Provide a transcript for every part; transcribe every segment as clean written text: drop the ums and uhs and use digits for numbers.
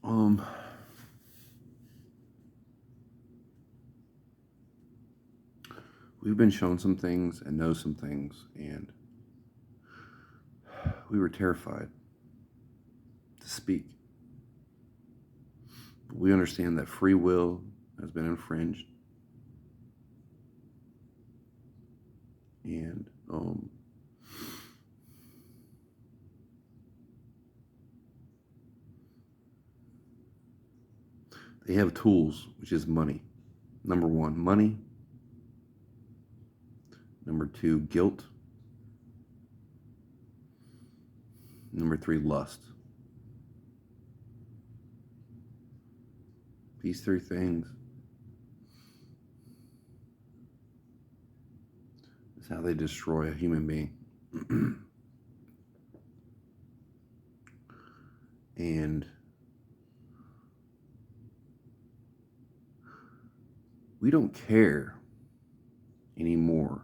Um, we've been shown some things and know some things, and we were terrified to speak. But we understand that free will has been infringed, and they have tools, which is money. Number one, money. Number two, guilt. Number three, lust. These three things is how they destroy a human being. And we don't care anymore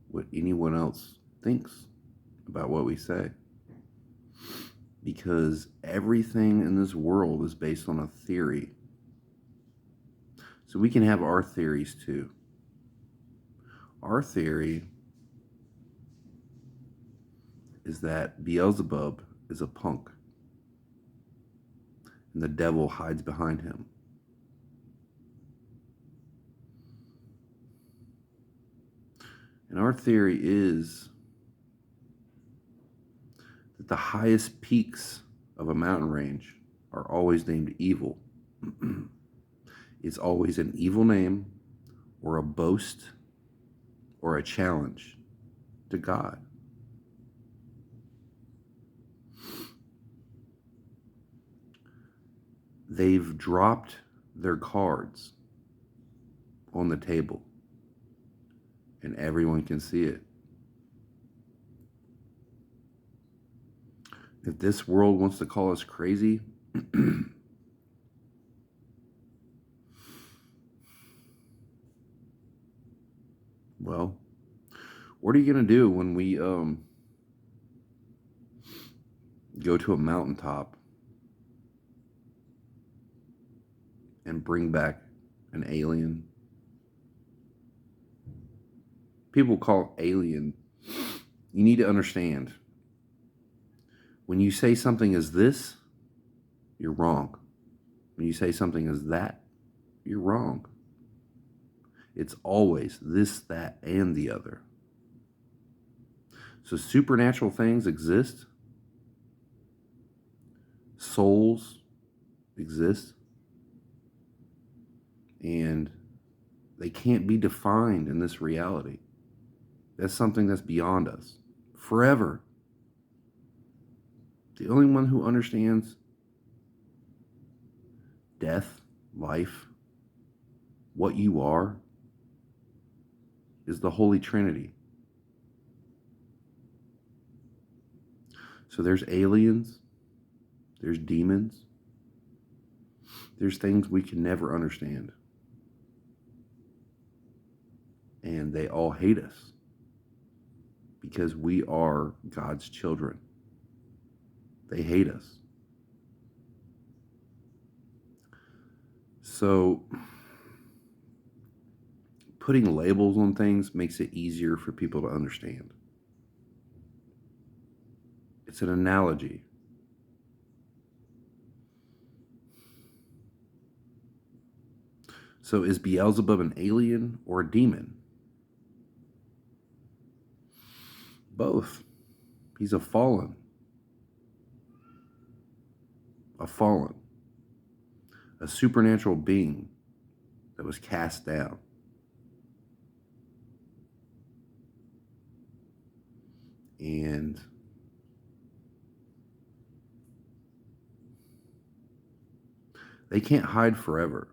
what anyone else thinks about what we say, because everything in this world is based on a theory. So we can have our theories too. Our theory is that Beelzebub is a punk and the devil hides behind him. And our theory is that the highest peaks of a mountain range are always named evil. It's always an evil name or a boast or a challenge to God. They've dropped their cards on the table and everyone can see it. If this world wants to call us crazy, well, what are you going to do when we go to a mountaintop and bring back an alien? People call it alien. You need to understand, when you say something is this, you're wrong. When you say something is that, you're wrong. It's always this, that, and the other. So supernatural things exist. Souls exist. And they can't be defined in this reality. That's something that's beyond us. Forever. The only one who understands death, life, what you are, is the Holy Trinity. So there's aliens, there's demons, there's things we can never understand. And they all hate us because we are God's children. They hate us. So putting labels on things makes it easier for people to understand. It's an analogy. So is Beelzebub an alien or a demon? Both. He's a fallen, a supernatural being that was cast down. And they can't hide forever.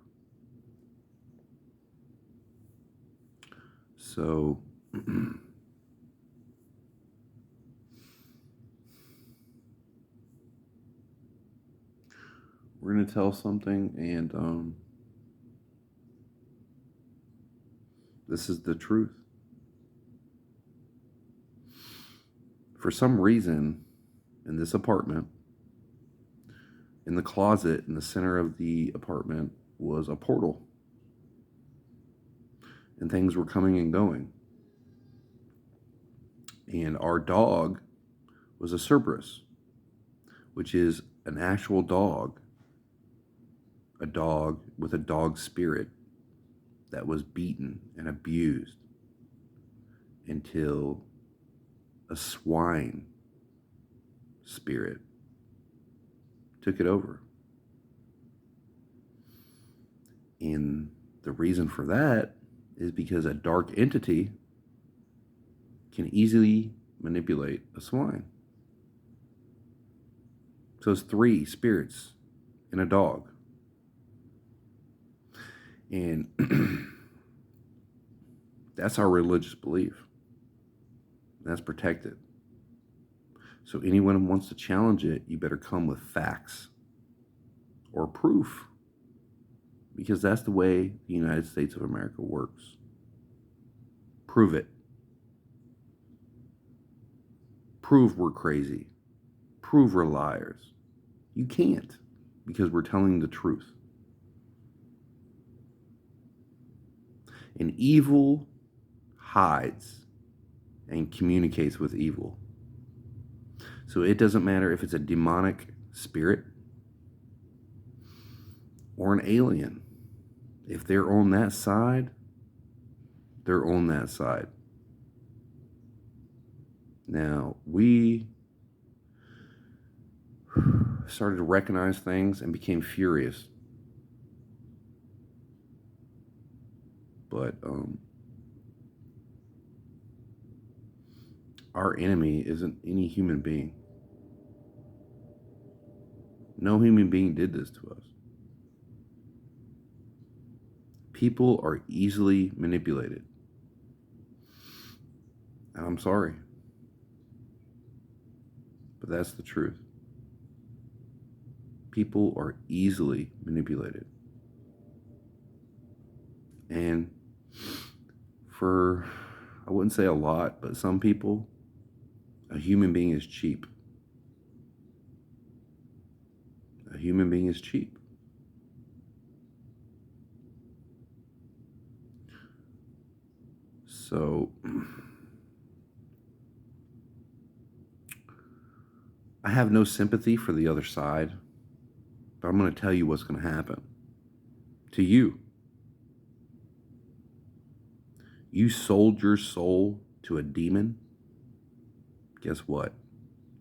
So we're going to tell something, and this is the truth. For some reason, in this apartment, In the closet in the center of the apartment was a portal, and things were coming and going. And our dog was a Cerberus, which is an actual dog, a dog with a dog spirit that was beaten and abused until a swine spirit took it over. And the reason for that is because a dark entity can easily manipulate a swine. So it's 3 spirits in a dog. And that's our religious belief. That's protected. So anyone who wants to challenge it, you better come with facts or proof, because that's the way the United States of America works. Prove it. Prove we're crazy. Prove we're liars. You can't, because we're telling the truth. And evil hides and communicates with evil. So it doesn't matter if it's a demonic spirit or an alien. If they're on that side, they're on that side. Now, we started to recognize things and became furious. But our enemy isn't any human being. No human being did this to us. People are easily manipulated. And I'm sorry, but that's the truth. People are easily manipulated. And for, I wouldn't say a lot, but some people, a human being is cheap. A human being is cheap. So, I have no sympathy for the other side, but I'm going to tell you what's going to happen to you. You sold your soul to a demon. Guess what?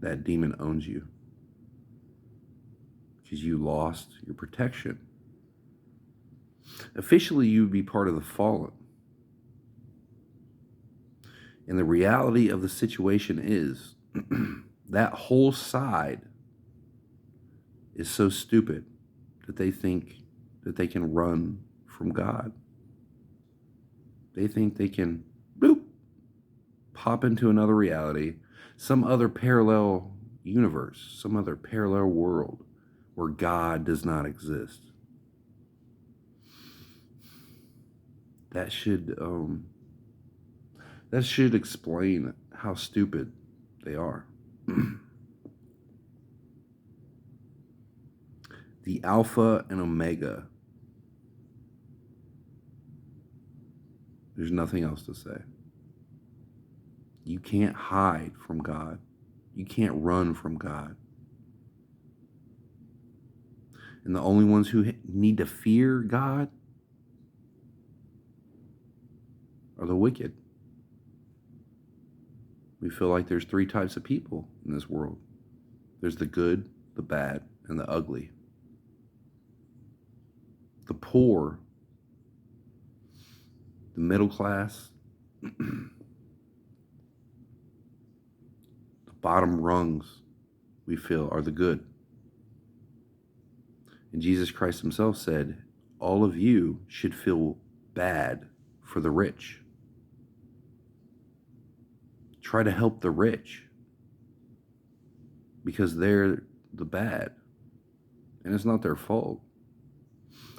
That demon owns you, because you lost your protection. Officially, you would be part of the fallen. And the reality of the situation is that whole side is so stupid that they think that they can run from God. They think they can, boop, pop into another reality, some other parallel universe, some other parallel world where God does not exist. That should explain how stupid they are. The Alpha and Omega. There's nothing else to say. You can't hide from God. You can't run from God. And the only ones who need to fear God are the wicked. We feel like there's 3 types of people in this world. There's the good, the bad, and the ugly. The poor, the middle class, the bottom rungs, we feel, are the good. And Jesus Christ himself said, all of you should feel bad for the rich. Try to help the rich, because they're the bad, and it's not their fault.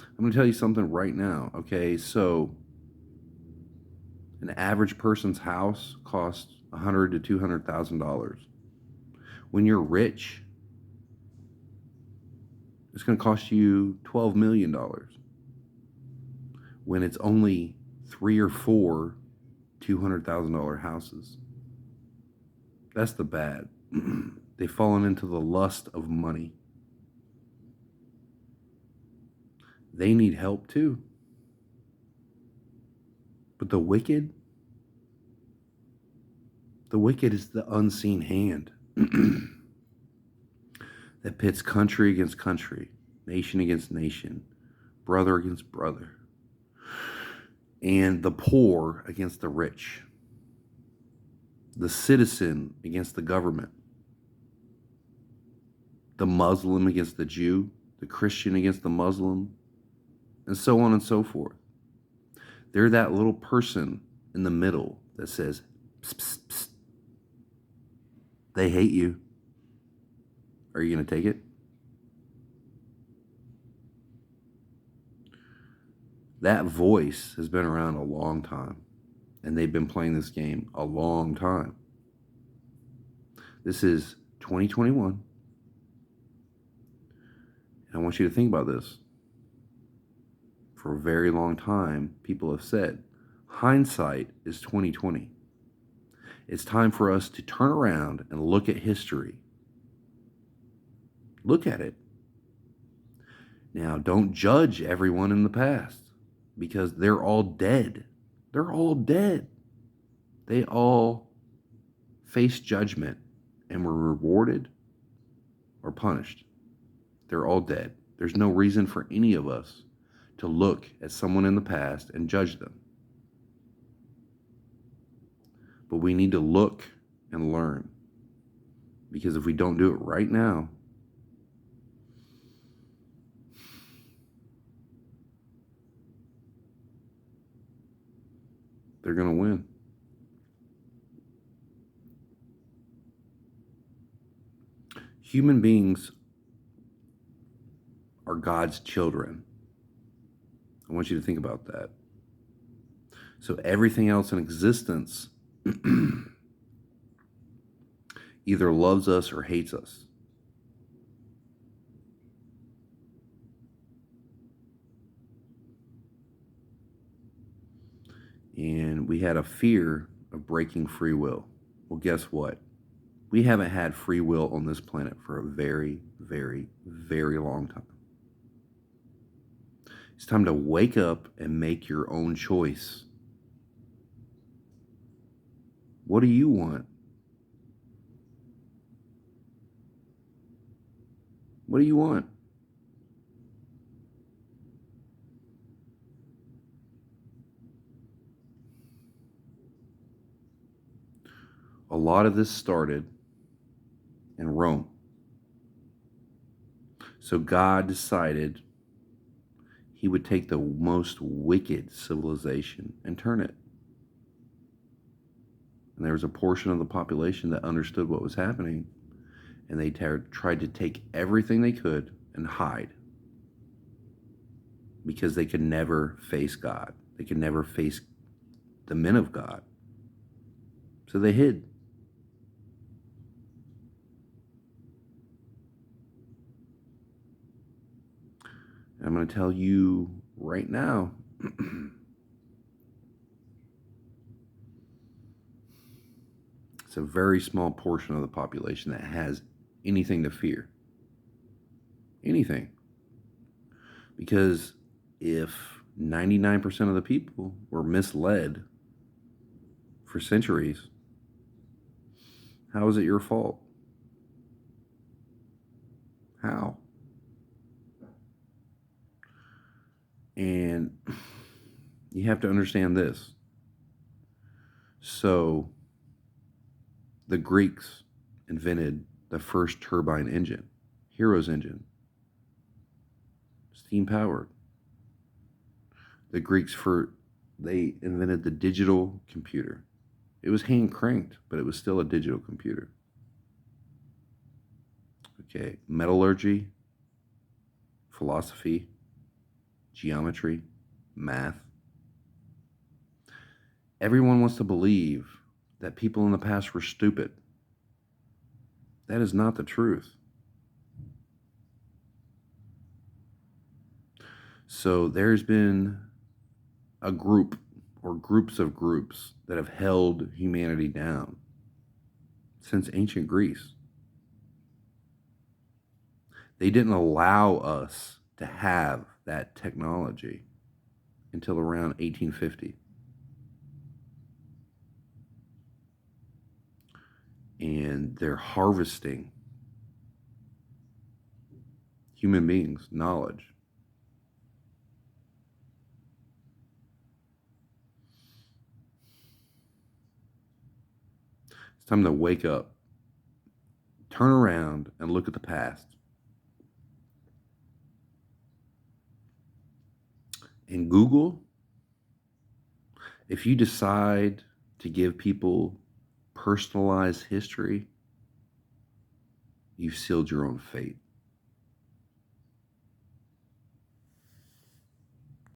I'm going to tell you something right now, okay? So an average person's house costs $100,000 to $200,000. When you're rich, It's going to cost you $12 million when it's only 3 or 4 $200,000 houses. That's the bad. They've fallen into the lust of money. They need help too. But the wicked is the unseen hand that pits country against country, nation against nation, brother against brother, and the poor against the rich, the citizen against the government, the Muslim against the Jew, the Christian against the Muslim, and so on and so forth. They're that little person in the middle that says, psst, psst, psst. They hate you. Are you going to take it? That voice has been around a long time, and they've been playing this game a long time. This is 2021, and I want you to think about this. For a very long time, people have said, hindsight is 2020. It's time for us to turn around and look at history. Look at it. Now, don't judge everyone in the past because they're all dead. They're all dead. They all face judgment and were rewarded or punished. They're all dead. There's no reason for any of us to look at someone in the past and judge them. But we need to look and learn. Because if we don't do it right now, they're going to win. Human beings are God's children. I want you to think about that. So everything else in existence either loves us or hates us. And we had a fear of breaking free will. Well, guess what? We haven't had free will on this planet for a very, very, very long time. It's time to wake up and make your own choice. What do you want? What do you want? A lot of this started in Rome. So God decided he would take the most wicked civilization and turn it. And there was a portion of the population that understood what was happening, and they tried to take everything they could and hide because they could never face God. They could never face the men of God. So they hid. And I'm going to tell you right now, it's a very small portion of the population that has anything to fear. Anything. Because if 99% of the people were misled for centuries, how is it your fault? How? And you have to understand this. So, the Greeks invented the first turbine engine, Hero's engine, steam powered. The Greeks they invented the digital computer. It was hand cranked, but it was still a digital computer. Okay, metallurgy, philosophy, geometry, math. Everyone wants to believe that people in the past were stupid. That is not the truth. So there's been a group or groups of groups that have held humanity down since ancient Greece. They didn't allow us to have that technology until around 1850. And they're harvesting human beings' knowledge. It's time to wake up, turn around, and look at the past. And Google, if you decide to give people personalized history, you've sealed your own fate.